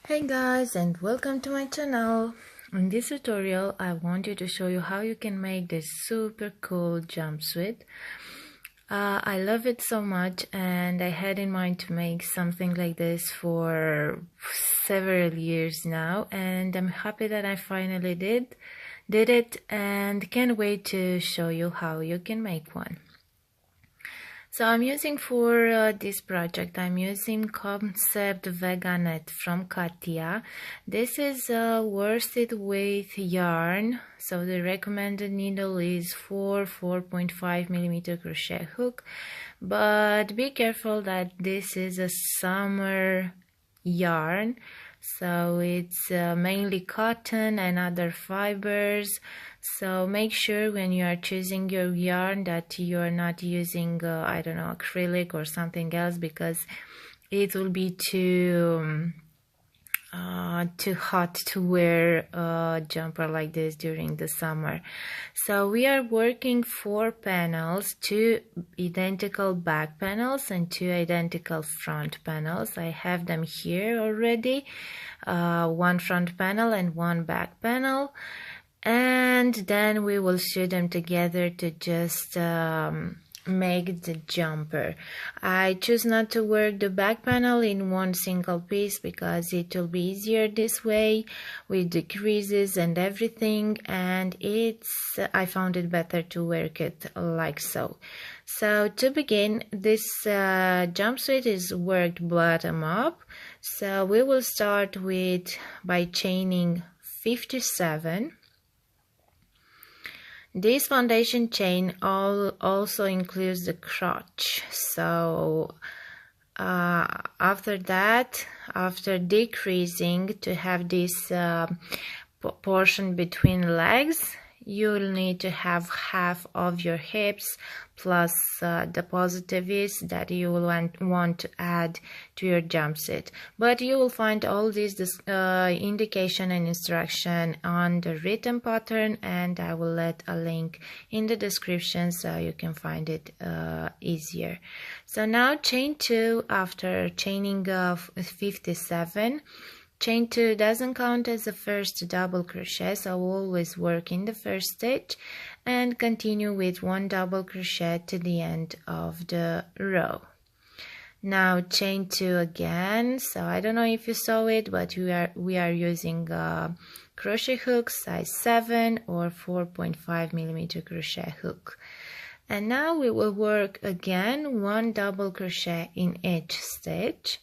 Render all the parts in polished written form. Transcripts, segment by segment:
Hey guys, and welcome to my channel. In this tutorial I wanted to show you how you can make this super cool jumpsuit. I love it so much and I had in mind to make something like this for several years now, and I'm happy that I finally did it and can't wait to show you how you can make one. So I'm using for this project, I'm using Concept Veganet from Katia. This is worsted weight yarn, so the recommended needle is 4.5 millimeter crochet hook, but be careful that this is a summer yarn, so it's mainly cotton and other fibers, so make sure when you are choosing your yarn that you are not using I don't know, acrylic or something else, because it will be too hot to wear a jumper like this during the summer. So we are working 4 panels, 2 identical back panels and 2 identical front panels. I have them here already, 1 front panel and 1 back panel, and then we will sew them together to just make the jumper. I choose not to work the back panel in one single piece because it will be easier this way with the creases and everything, and I found it better to work it like so. So to begin, this jumpsuit is worked bottom up, so we will start by chaining 57. This foundation chain also includes the crotch, so after that, after decreasing to have this portion between legs, you'll need to have half of your hips plus the positives that you will want to add to your jumpsuit. But you will find all this indication and instruction on the written pattern, and I will let a link in the description so you can find it easier. So now chain 2 after chaining 57. Chain 2 doesn't count as the first double crochet, so always work in the first stitch and continue with 1 double crochet to the end of the row. Now chain 2 again, so I don't know if you saw it, but we are using crochet hook size 7 or 4.5 millimeter crochet hook. And now we will work again 1 double crochet in each stitch.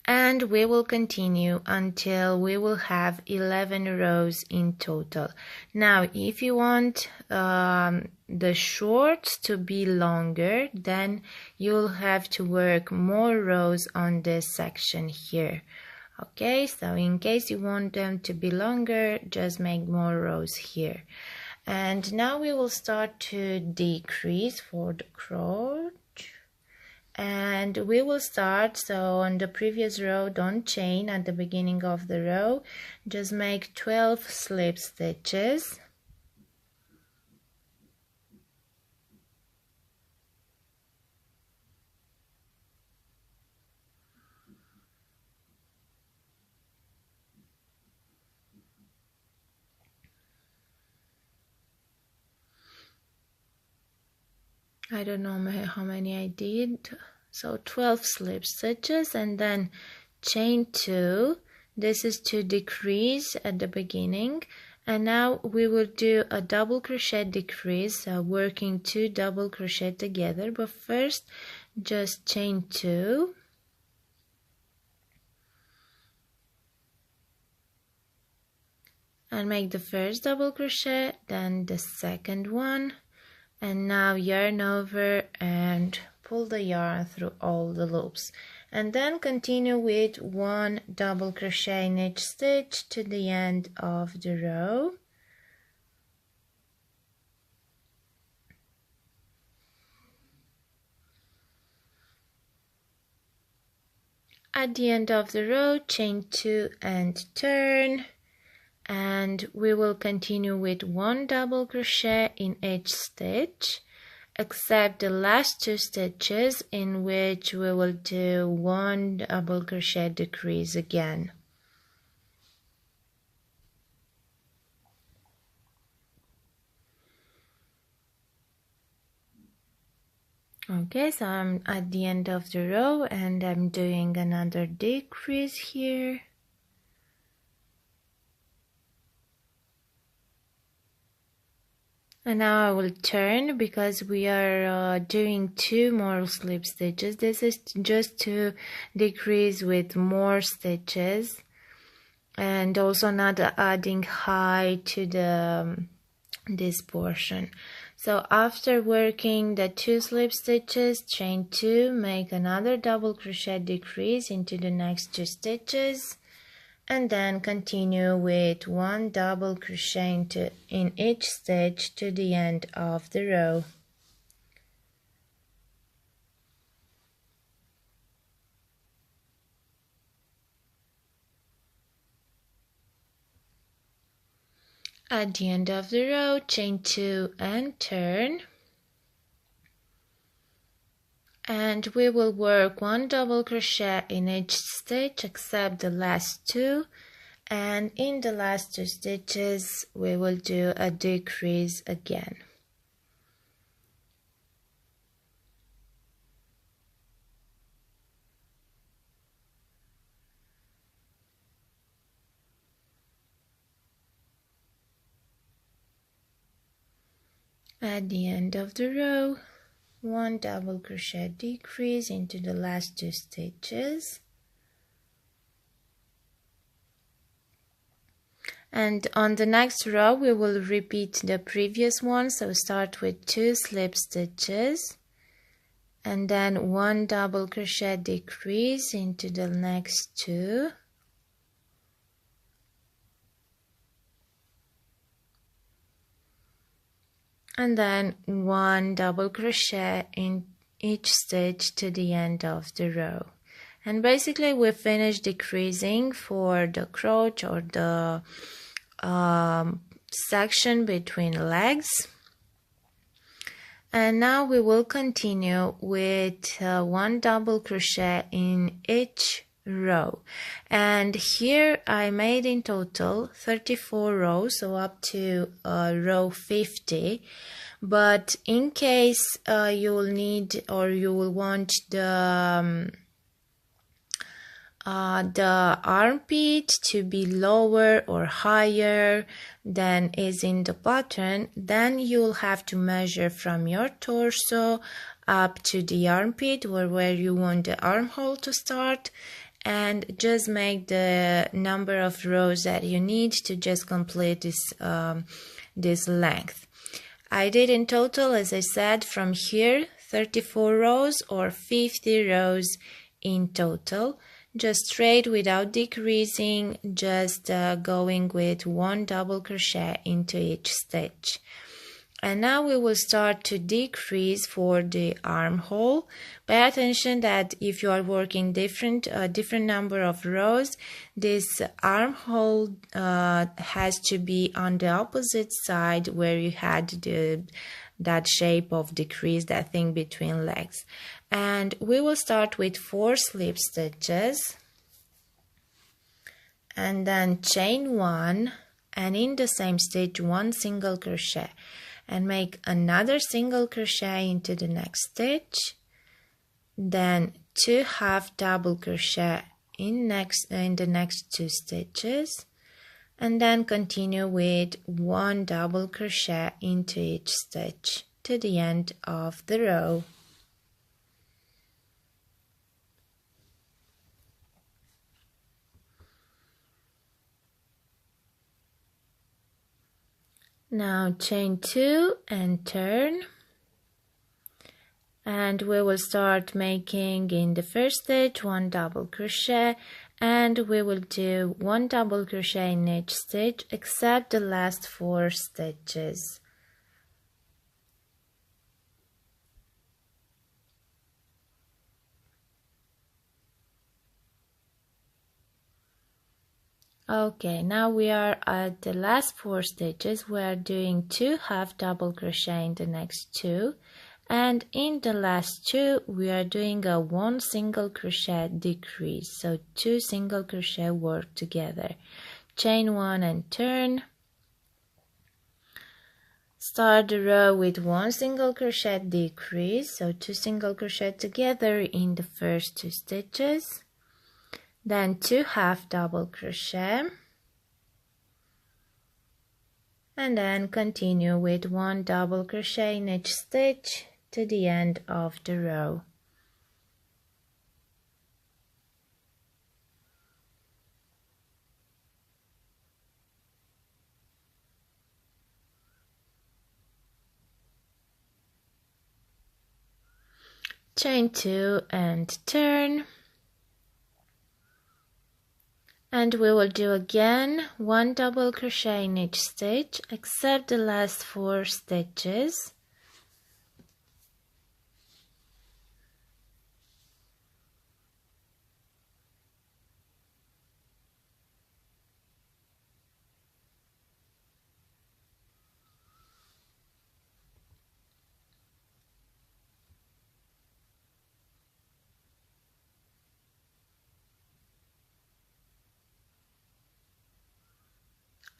And we will continue until we will have 11 rows in total. Now, if you want the shorts to be longer, then you'll have to work more rows on this section here. Okay, so in case you want them to be longer, just make more rows here. And now we will start to decrease for the crotch. And we will start, so on the previous row, don't chain at the beginning of the row, just make 12 slip stitches. I don't know how many I did, so 12 slip stitches, and then chain 2. This is to decrease at the beginning, and now we will do a double crochet decrease, working 2 double crochet together, but first just chain 2. And make the first double crochet, then the second one. And now yarn over and pull the yarn through all the loops, and then continue with 1 double crochet in each stitch to the end of the row. At the end of the row, chain 2 and turn. And we will continue with 1 double crochet in each stitch, except the last 2 stitches, in which we will do 1 double crochet decrease again. Okay, so I'm at the end of the row and I'm doing another decrease here. And now I will turn, because we are doing 2 more slip stitches. This is just to decrease with more stitches, and also not adding high to the this portion. So after working the 2 slip stitches, chain 2, make another double crochet decrease into the next 2 stitches, and then continue with 1 double crochet in each stitch to the end of the row. At the end of the row, chain 2 and turn. And we will work 1 double crochet in each stitch except the last 2, and in the last 2 stitches we will do a decrease again. At the end of the row, 1 double crochet decrease into the last 2 stitches, and on the next row we will repeat the previous one. So start with 2 slip stitches and then 1 double crochet decrease into the next 2, and then 1 double crochet in each stitch to the end of the row. And basically we finish decreasing for the crotch or the section between legs. And now we will continue with 1 double crochet in each row, and here I made in total 34 rows, so up to row 50. But in case you will need or you will want the armpit to be lower or higher than is in the pattern, then you'll have to measure from your torso up to the armpit, or where you want the armhole to start, and just make the number of rows that you need to just complete this length. I did in total, as I said, from here 34 rows or 50 rows in total, just straight without decreasing, just going with 1 double crochet into each stitch. And now we will start to decrease for the armhole. Pay attention that if you are working different number of rows, this armhole has to be on the opposite side where you had that shape of decrease, that thing between legs. And we will start with 4 slip stitches and then chain 1, and in the same stitch 1 single crochet, and make another single crochet into the next stitch, then 2 half double crochet in the next 2 stitches, and then continue with 1 double crochet into each stitch to the end of the row. Now chain 2 and turn, and we will start making in the first stitch 1 double crochet, and we will do 1 double crochet in each stitch except the last 4 stitches. Okay, now we are at the last 4 stitches. We are doing 2 half double crochet in the next 2, and in the last two we are doing a 1 single crochet decrease, so 2 single crochet work together. Chain 1 and turn. Start the row with 1 single crochet decrease, so 2 single crochet together in the first 2 stitches, then 2 half double crochet, and then continue with 1 double crochet in each stitch to the end of the row. Chain 2 and turn, and we will do again 1 double crochet in each stitch except the last 4 stitches.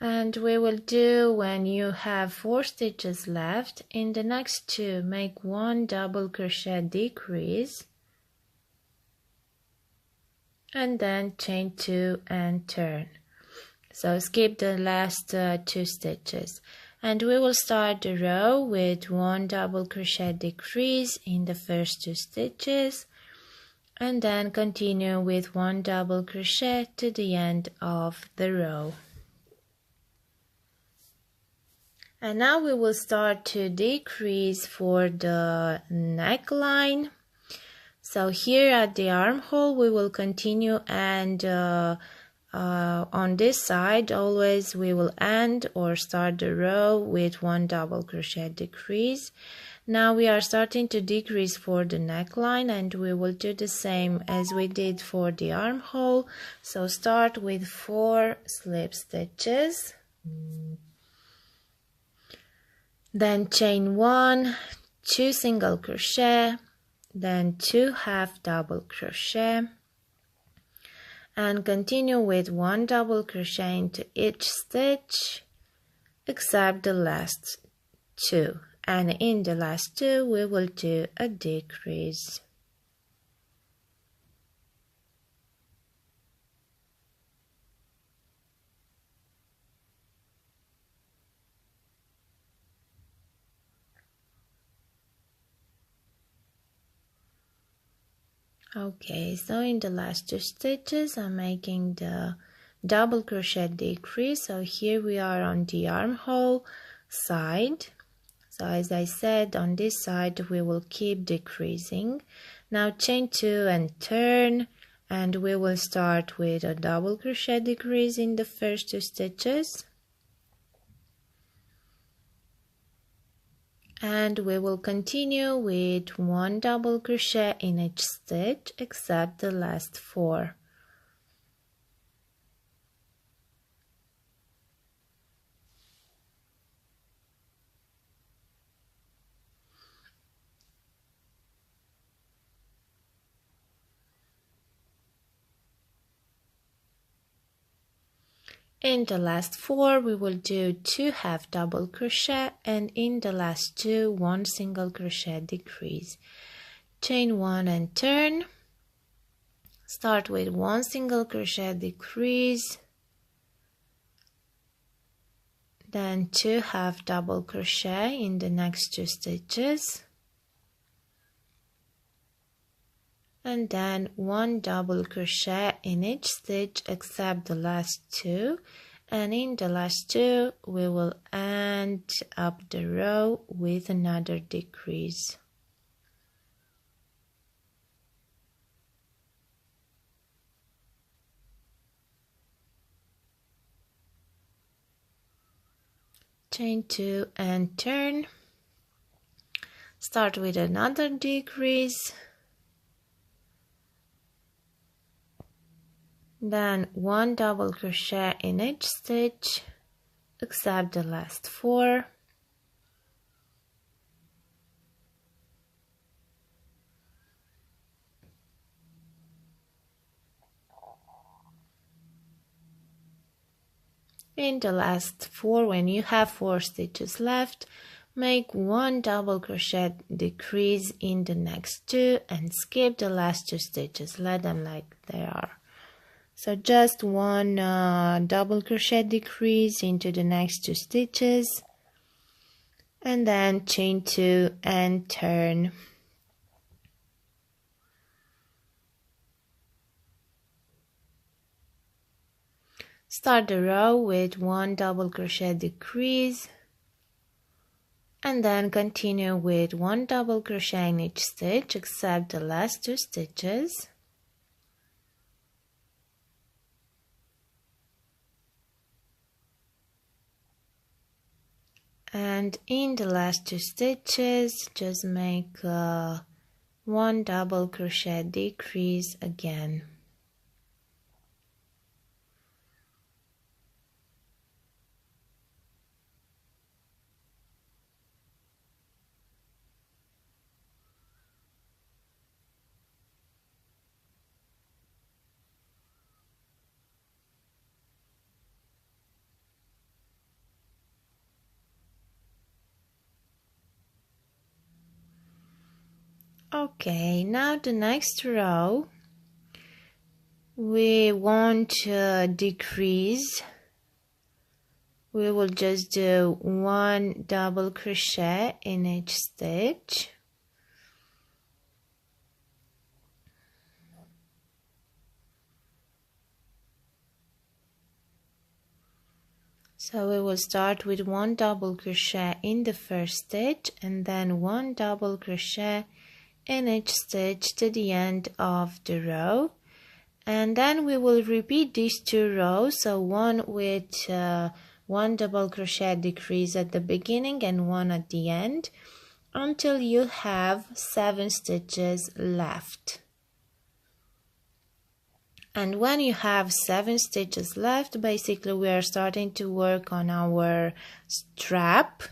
And we will do, when you have 4 stitches left, in the next 2 make 1 double crochet decrease and then chain 2 and turn. So skip the last 2 stitches, and we will start the row with 1 double crochet decrease in the first 2 stitches and then continue with 1 double crochet to the end of the row. And now we will start to decrease for the neckline. So here at the armhole we will continue, and on this side always we will end or start the row with 1 double crochet decrease. Now we are starting to decrease for the neckline, and we will do the same as we did for the armhole. So start with 4 slip stitches. Then chain 1, 2 single crochet, then 2 half double crochet, and continue with 1 double crochet into each stitch except the last 2, and in the last 2 we will do a decrease. Okay, so in the last 2 stitches I'm making the double crochet decrease. So here we are on the armhole side. So as I said, on this side we will keep decreasing. Now chain 2 and turn, and we will start with a double crochet decrease in the first 2 stitches. And we will continue with 1 double crochet in each stitch except the last 4. In the last 4 we will do 2 half double crochet, and in the last 2 1 single crochet decrease. Chain 1 and turn. Start with 1 single crochet decrease, then 2 half double crochet in the next 2 stitches, and then 1 double crochet in each stitch except the last 2, and in the last 2 we will end up the row with another decrease. Chain 2 and turn. Start with another decrease, then 1 double crochet in each stitch except the last 4, In the last 4, when you have 4 stitches left, make 1 double crochet decrease in the next 2 and skip the last 2 stitches. Let them like they are. So just 1 double crochet decrease into the next 2 stitches, and then chain 2 and turn. Start the row with 1 double crochet decrease, and then continue with 1 double crochet in each stitch except the last 2 stitches. And in the last 2 stitches, just make 1 double crochet decrease again. Okay, now the next row we want to decrease. We will just do 1 double crochet in each stitch. So we will start with 1 double crochet in the first stitch and then 1 double crochet in each stitch to the end of the row, and then we will repeat these 2 rows, so one with 1 double crochet decrease at the beginning and 1 at the end, until you have 7 stitches left. And when you have 7 stitches left, basically we are starting to work on our strap,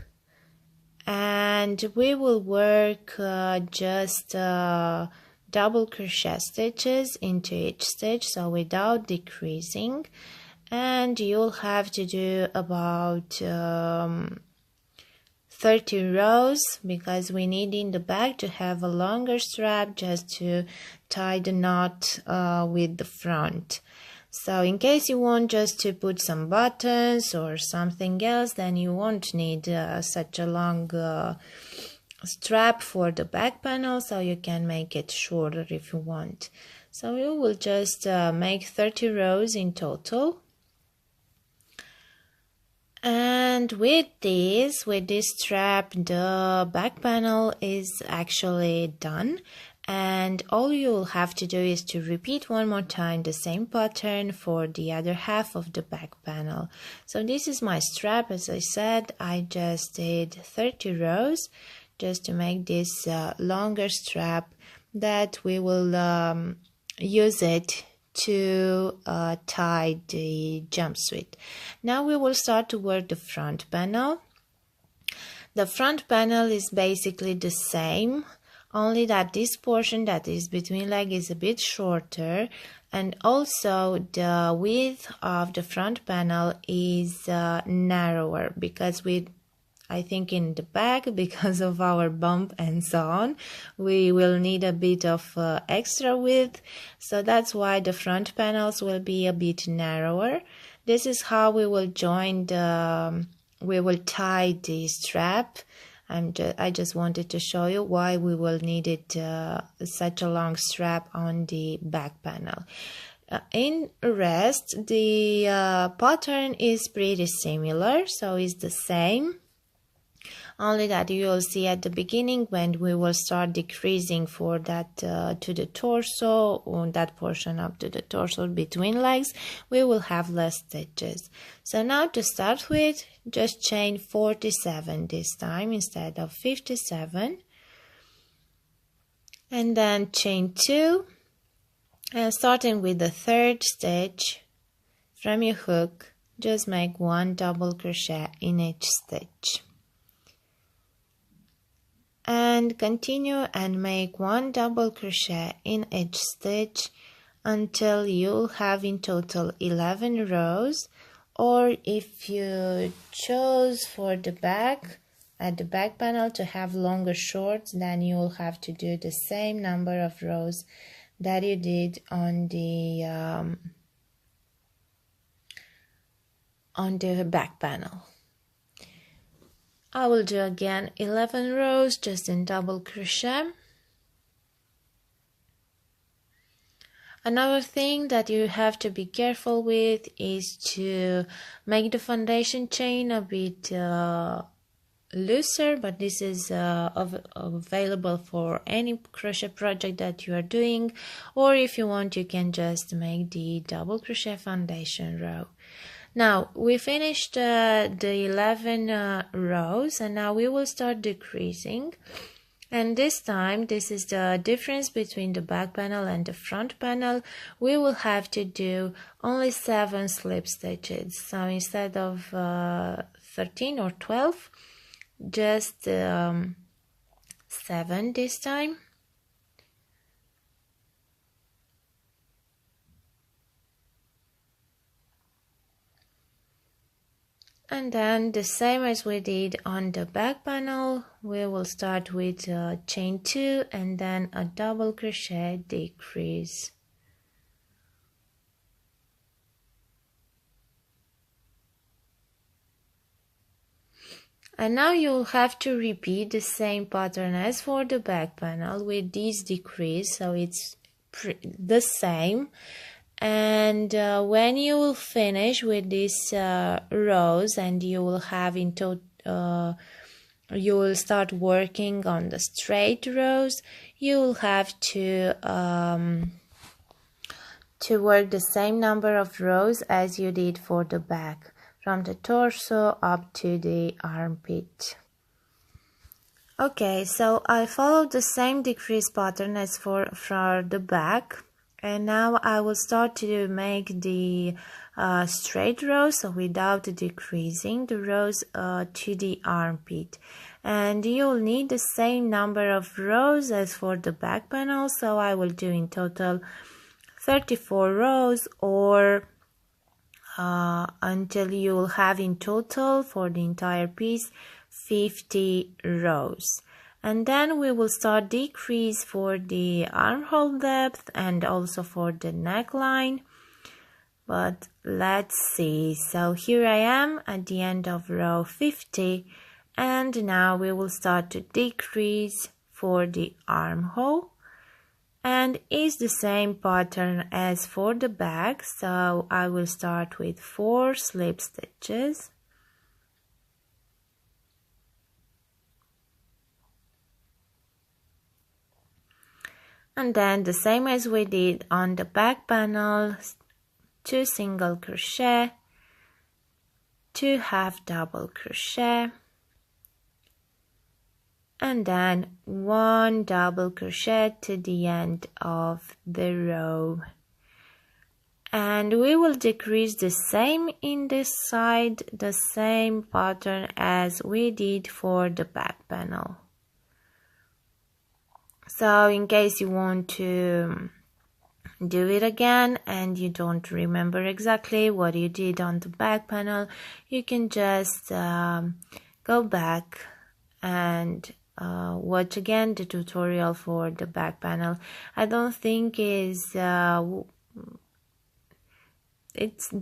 and we will work just double crochet stitches into each stitch, so without decreasing, and you'll have to do about 30 rows because we need in the back to have a longer strap just to tie the knot with the front. So in case you want just to put some buttons or something else, then you won't need such a long strap for the back panel, so you can make it shorter if you want. So you will just make 30 rows in total. And with this strap, the back panel is actually done. And all you'll have to do is to repeat one more time the same pattern for the other half of the back panel. So this is my strap. As I said, I just did 30 rows just to make this longer strap that we will use it to tie the jumpsuit. Now we will start to work the front panel. The front panel is basically the same, only that this portion that is between leg is a bit shorter, and also the width of the front panel is narrower because I think in the back, because of our bump and so on, we will need a bit of extra width, so that's why the front panels will be a bit narrower. This is how we will we will tie the strap. I just wanted to show you why we will need it such a long strap on the back panel. In rest, the pattern is pretty similar, so it's the same. Only that you will see at the beginning when we will start decreasing for that to the torso, or that portion up to the torso between legs, we will have less stitches. So now to start with, just chain 47 this time instead of 57, and then chain 2, and starting with the third stitch from your hook, just make 1 double crochet in each stitch. And continue and make 1 double crochet in each stitch until you'll have in total 11 rows, or if you chose for the back, at the back panel, to have longer shorts, then you will have to do the same number of rows that you did on the back panel. I will do again 11 rows just in double crochet. Another thing that you have to be careful with is to make the foundation chain a bit looser, but this is available for any crochet project that you are doing, or if you want you can just make the double crochet foundation row. Now we finished the 11 rows, and now we will start decreasing. And this time, this is the difference between the back panel and the front panel. We will have to do only 7 slip stitches. So instead of 13 or 12, just 7 this time. And then the same as we did on the back panel, we will start with chain 2 and then a double crochet decrease. And now you'll have to repeat the same pattern as for the back panel with this decrease, so it's the same. And when you will finish with these rows, and you will have in total, you will start working on the straight rows, you will have to work the same number of rows as you did for the back, from the torso up to the armpit. Okay, so I followed the same decrease pattern as for the back. And now I will start to make the straight rows, so without decreasing the rows to the armpit. And you'll need the same number of rows as for the back panel, so I will do in total 34 rows, or until you will have in total for the entire piece 50 rows. And then we will start decrease for the armhole depth and also for the neckline. But let's see. So here I am at the end of row 50, and now we will start to decrease for the armhole. And it's the same pattern as for the back, so I will start with 4 slip stitches. And then the same as we did on the back panel, 2 single crochet, 2 half double crochet, and then 1 double crochet to the end of the row. And we will decrease the same in this side, the same pattern as we did for the back panel. So in case you want to do it again and you don't remember exactly what you did on the back panel, you can just go back and watch again the tutorial for the back panel. I don't think it's the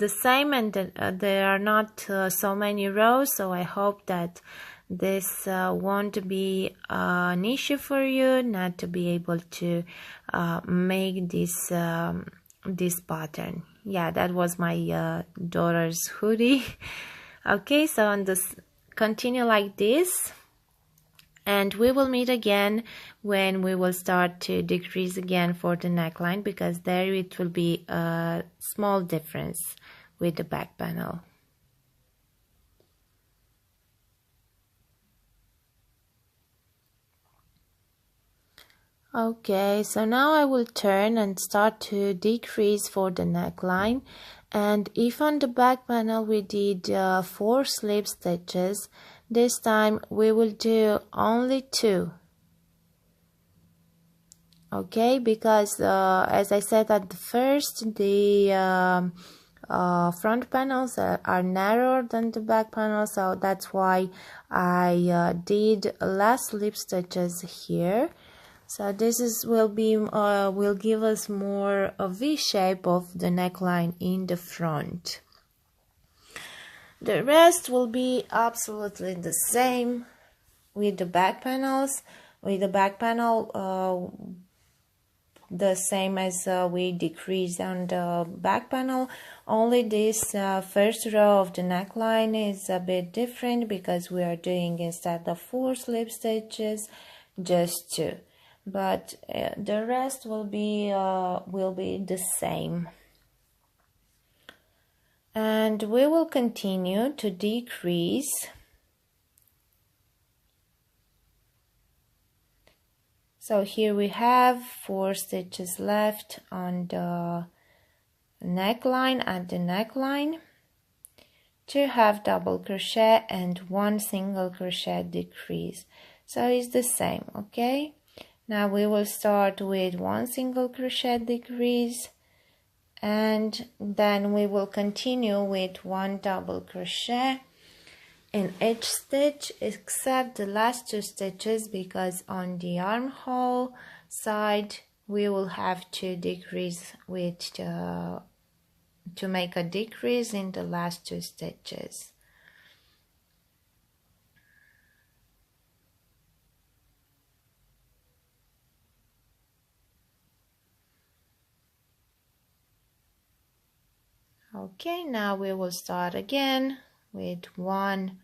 same, and there are not so many rows, so I hope that this won't be an issue for you not to be able to make this this pattern. Yeah, that was my daughter's hoodie. Okay, so on this, continue like this, and we will meet again when we will start to decrease again for the neckline, because there it will be a small difference with the back panel. Okay, so now I will turn and start to decrease for the neckline. And if on the back panel we did 4 slip stitches, this time we will do only 2. Okay, because as I said at the first, the front panels are narrower than the back panel, so that's why I did less slip stitches here. So this will give us more a V shape of the neckline in the front. The rest will be absolutely the same with the back panels. With the back panel, the same as we decrease on the back panel, only this first row of the neckline is a bit different because we are doing, instead of 4 slip stitches, just 2. But the rest will be the same. And we will continue to decrease. So here we have 4 stitches left on the neckline, at the neckline, 2 half double crochet and 1 single crochet decrease. So it's the same, okay? Now we will start with 1 single crochet decrease, and then we will continue with 1 double crochet in each stitch except the last 2 stitches, because on the armhole side we will have to decrease with to make a decrease in the last 2 stitches. Okay, now we will start again with 1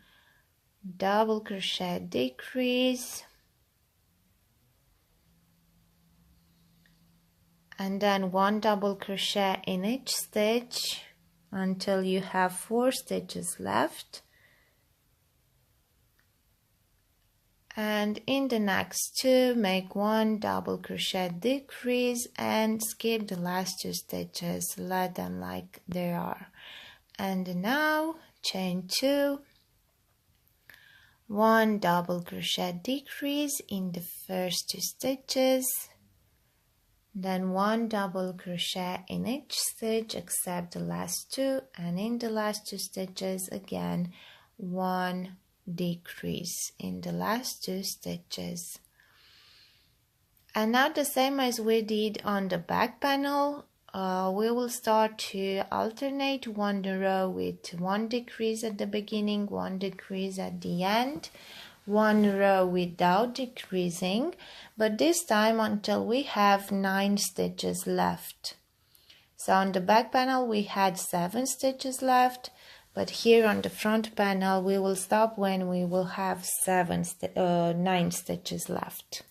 double crochet decrease, and then 1 double crochet in each stitch until you have 4 stitches left, and in the next 2 make 1 double crochet decrease and skip the last 2 stitches, let them like they are. And now chain 2, 1 double crochet decrease in the first 2 stitches, then 1 double crochet in each stitch except the last 2, and in the last 2 stitches again 1 decrease in the last 2 stitches. And now the same as we did on the back panel, we will start to alternate 1 row with 1 decrease at the beginning, 1 decrease at the end, 1 row without decreasing, but this time until we have 9 stitches left. So on the back panel we had 7 stitches left, but here on the front panel we will stop when we will have 9 stitches left.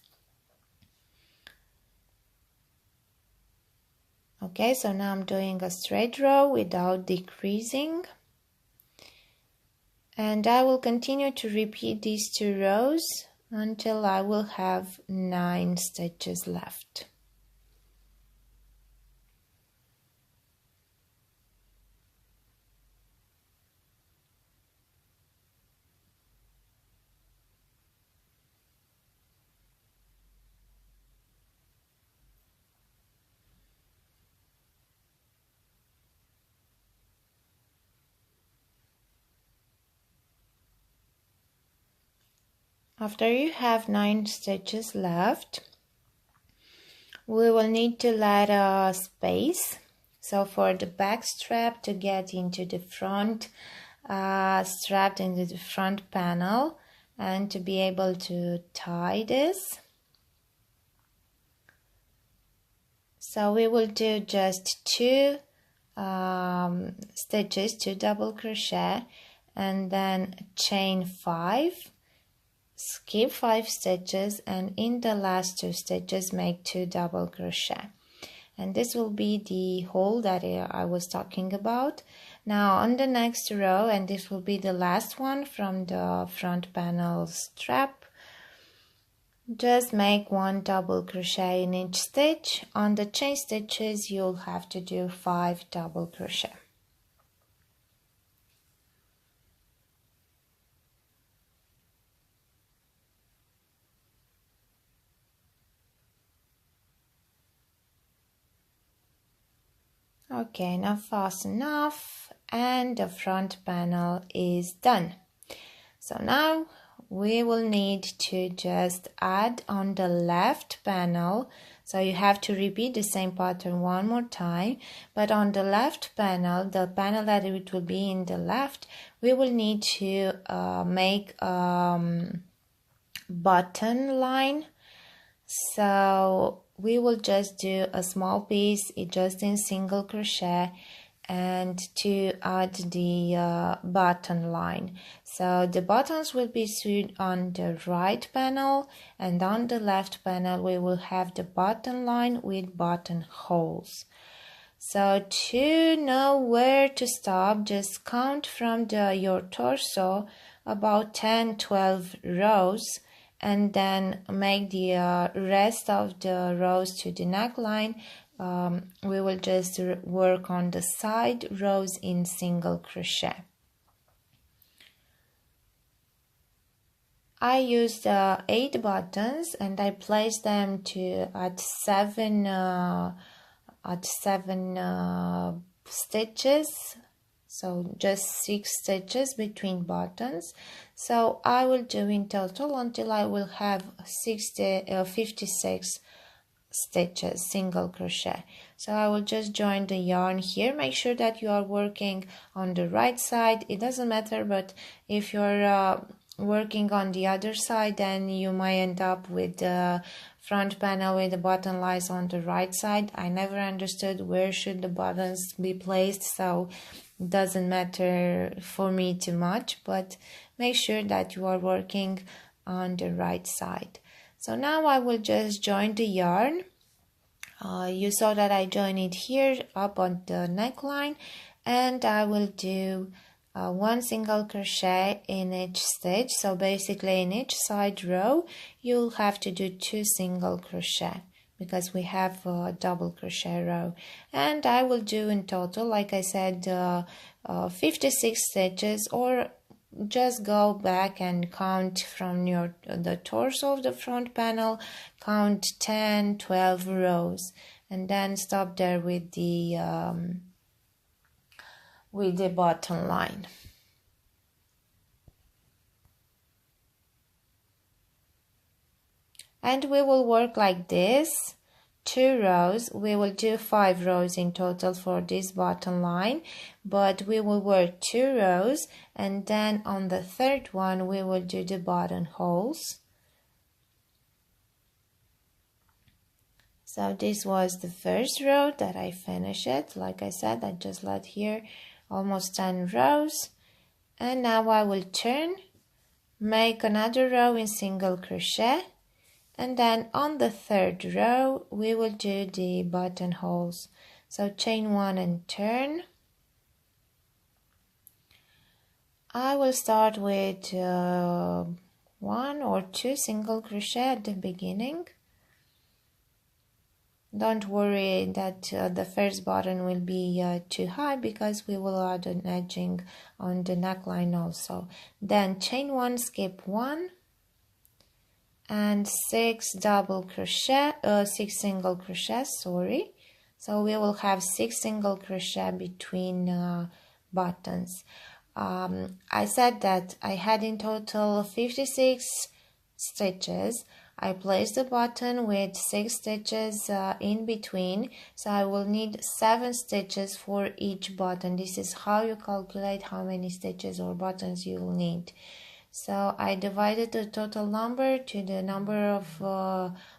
Okay, so now I'm doing a straight row without decreasing, and I will continue to repeat these 2 rows until I will have 9 stitches left. After you have 9 stitches left, we will need to let a space. So for the back strap to get into the front, strapped into the front panel, and to be able to tie this. So we will do just 2 stitches, 2 double crochet, and then chain 5. Skip 5 stitches, and in the last 2 stitches make 2 double crochet, and this will be the hole that I was talking about. Now on the next row, and this will be the last one from the front panel strap, just make 1 double crochet in each stitch. On the chain stitches you'll have to do 5 double crochet. Okay, now fasten off and the front panel is done. So now we will need to just add on the left panel. So you have to repeat the same pattern one more time, but on the left panel, the panel that it will be in the left, we will need to make button line. So we will just do a small piece, just in single crochet, and to add the button line. So the buttons will be sewed on the right panel, and on the left panel we will have the button line with buttonholes. So to know where to stop, just count from your torso about 10-12 rows, and then make the rest of the rows to the neckline. We will just work on the side rows in single crochet. I used 8 buttons and I placed them at 7 stitches. So just 6 stitches between buttons. So I will do in total until I will have 56 stitches single crochet. So I will just join the yarn here. Make sure that you are working on the right side. It doesn't matter, but if you're working on the other side, then you might end up with the front panel with the button lies on the right side. I never understood where should the buttons be placed, so it doesn't matter for me too much, but make sure that you are working on the right side. So now I will just join the yarn. You saw that I joined it here up on the neckline, and I will do 1 single crochet in each stitch. So basically in each side row you'll have to do 2 single crochet because we have a double crochet row, and I will do in total, like I said, 56 stitches, or just go back and count from the torso of the front panel, count 10-12 rows, and then stop there with the bottom line. And we will work like this, 2 rows. We will do 5 rows in total for this bottom line, but we will work 2 rows, and then on the third one we will do the buttonholes. So this was the first row that I finished it. Like I said, I just left here almost 10 rows, and now I will turn, make another row in single crochet, and then on the third row we will do the buttonholes. So chain 1 and turn. I will start with 1 or 2 single crochet at the beginning. Don't worry that the first button will be too high, because we will add an edging on the neckline also. Then chain 1, skip 1, and 6 single crochet, sorry. So we will have 6 single crochet between buttons. I said that I had in total 56 stitches. I placed the button with 6 stitches in between, so I will need 7 stitches for each button. This is how you calculate how many stitches or buttons you will need. So I divided the total number to the number of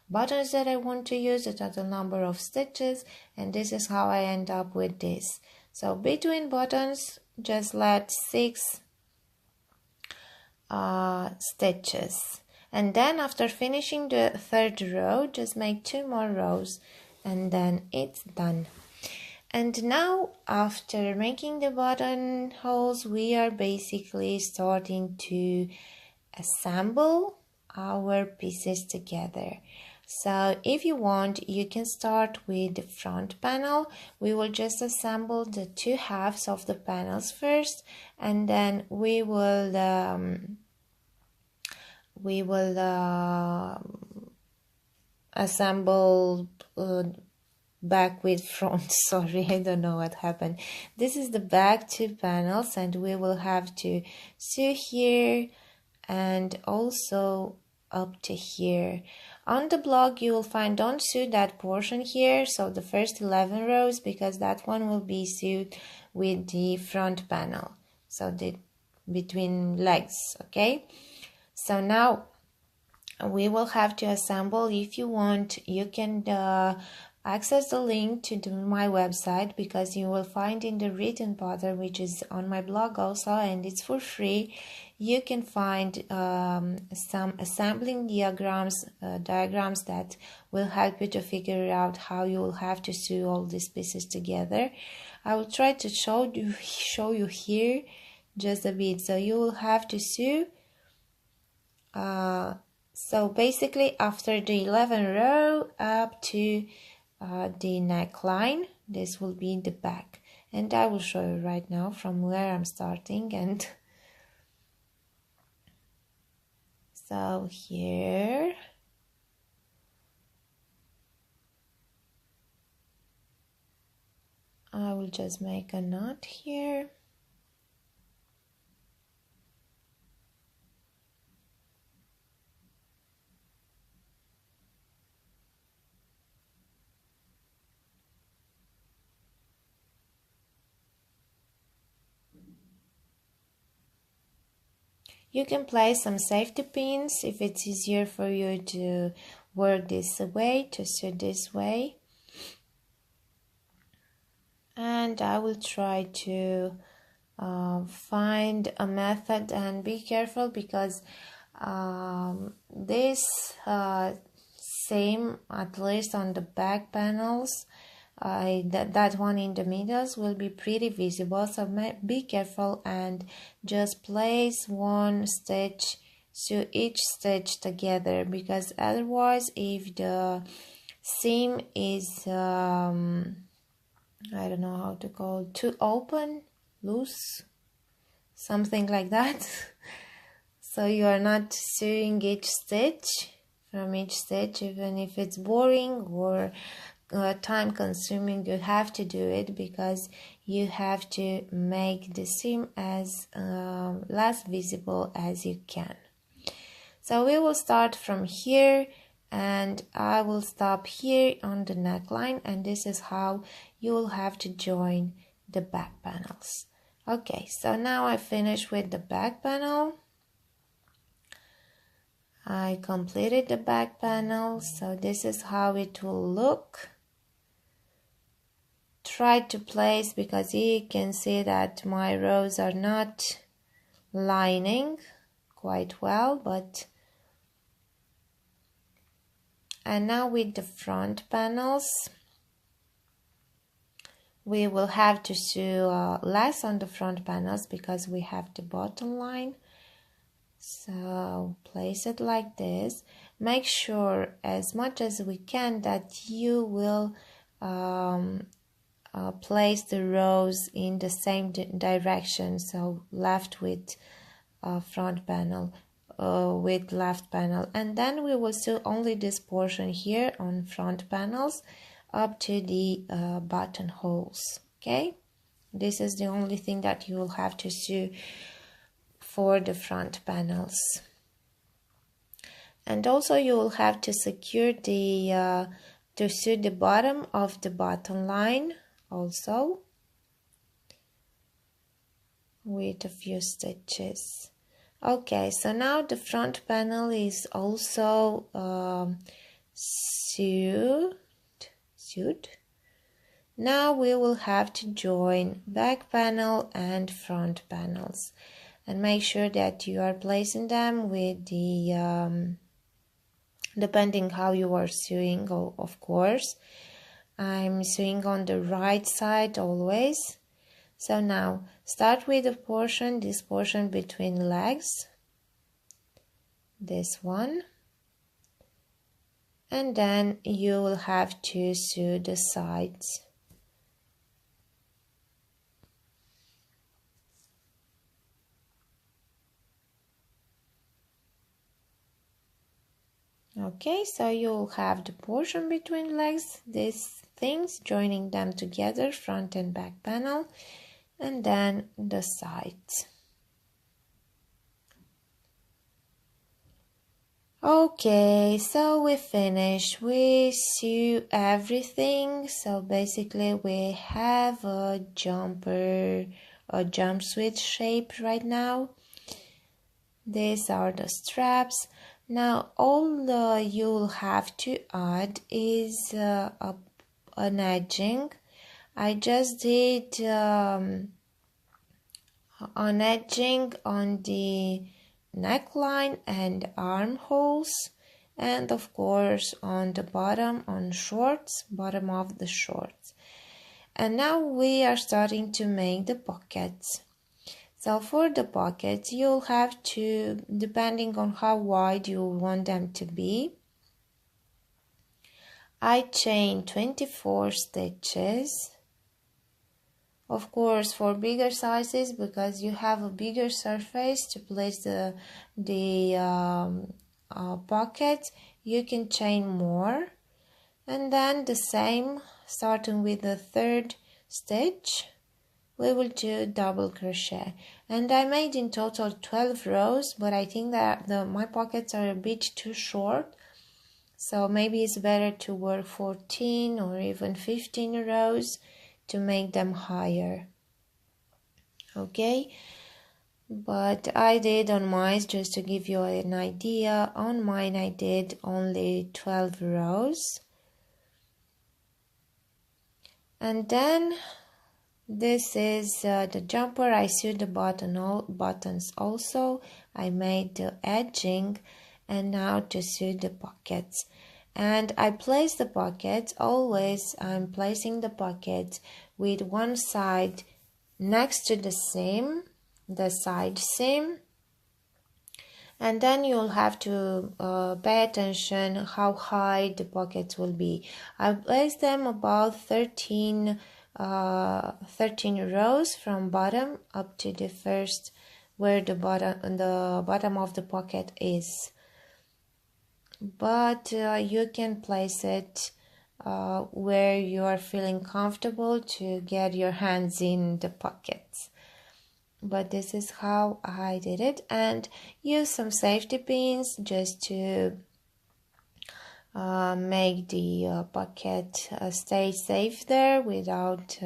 buttons that I want to use, the total number of stitches, and this is how I end up with this. So between buttons, just let 6 stitches. And then after finishing the third row, just make 2 more rows, and then it's done. And now, after making the buttonholes, we are basically starting to assemble our pieces together. So if you want, you can start with the front panel. We will just assemble the 2 halves of the panels first, and then we will assemble back with front. Sorry, I don't know what happened. This is the back 2 panels, and we will have to sew here and also up to here. On the blog you will find, don't sew that portion here, so the first 11 rows, because that one will be sewed with the front panel, so the between legs. Okay, so now we will have to assemble. If you want, you can access the link to my website, because you will find in the written pattern, which is on my blog also, and it's for free. You can find some assembling diagrams that will help you to figure out how you will have to sew all these pieces together. I will try to show you here just a bit. So you will have to sew. So basically, after the 11 row up to the neckline, this will be the back, and I will show you right now from where I'm starting. And so here I will just make a knot here. You can place some safety pins if it's easier for you to work this way, to sew this way. And I will try to find a method, and be careful, because this same, at least on the back panels, that one in the middles will be pretty visible, so be careful and just place one stitch, sew each stitch together, because otherwise, if the seam is I don't know how to call it, too open, loose, something like that, so you are not sewing each stitch from each stitch, even if it's boring or time consuming, you have to do it, because you have to make the seam as less visible as you can. So we will start from here, and I will stop here on the neckline, and this is how you will have to join the back panels. Okay, so now I finished with the back panel. I completed the back panel, so this is how it will look. Try to place, because you can see that my rows are not lining quite well, but and now with the front panels we will have to sew less on the front panels, because we have the bottom line. So place it like this. Make sure as much as we can that you will place the rows in the same direction, so left with front panel with left panel, and then we will sew only this portion here on front panels up to the buttonholes. Okay, this is the only thing that you will have to sew for the front panels. And also you will have to secure the to sew the bottom of the bottom line also with a few stitches. Okay, so now the front panel is also sewed. Now we will have to join back panel and front panels, and make sure that you are placing them with the depending how you are sewing, of course. I'm sewing on the right side always. So now start with the portion, this portion between legs, this one, and then you will have to sew the sides. Okay, so you'll have the portion between legs, these things, joining them together, front and back panel, and then the sides. Okay, so we finished. We sew everything. So basically we have a jumper, a jumpsuit shape right now. These are the straps. Now all you'll have to add is an edging. I just did an edging on the neckline and armholes, and of course on the bottom, on shorts, bottom of the shorts. And now we are starting to make the pockets. So for the pockets, you'll have to, depending on how wide you want them to be, I chain 24 stitches. Of course, for bigger sizes, because you have a bigger surface to place the pocket, you can chain more. And then the same, starting with the third stitch, we will do double crochet. And I made in total 12 rows, but I think that my pockets are a bit too short, so maybe it's better to work 14 or even 15 rows to make them higher. Okay, but I did on mine, just to give you an idea, on mine I did only 12 rows. And then this is the jumper. I sewed the buttons also. I made the edging, and now to sew the pockets. And I place the pockets, always I'm placing the pockets with one side next to the seam, the side seam. And then you'll have to pay attention how high the pockets will be. I place them about 13 rows from bottom up to the first, where the bottom of the pocket is. But you can place it where you are feeling comfortable to get your hands in the pockets. But this is how I did it, and use some safety pins just to make the pocket stay safe there without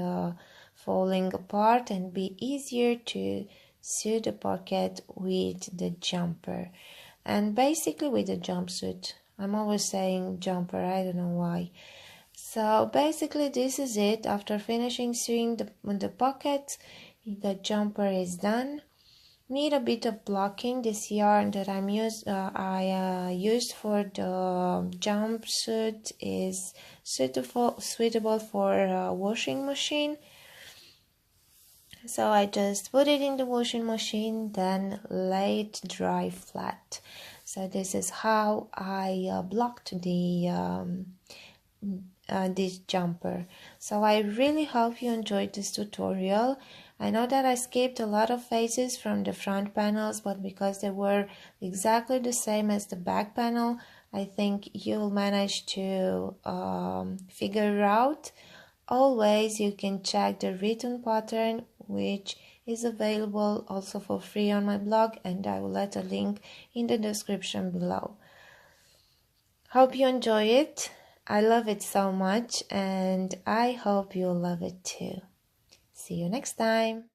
falling apart, and be easier to sew the pocket with the jumper. And basically with the jumpsuit, I'm always saying jumper, I don't know why. So basically this is it. After finishing sewing the pockets, the jumper is done. Need a bit of blocking. This yarn that I used for the jumpsuit is suitable for a washing machine. So I just put it in the washing machine, then lay it dry flat. So this is how I blocked the this jumper. So I really hope you enjoyed this tutorial. I know that I skipped a lot of phases from the front panels, but because they were exactly the same as the back panel, I think you'll manage to figure out. Always you can check the written pattern, which is available also for free on my blog, and I will let a link in the description below. Hope you enjoy it. I love it so much, and I hope you'll love it too. See you next time.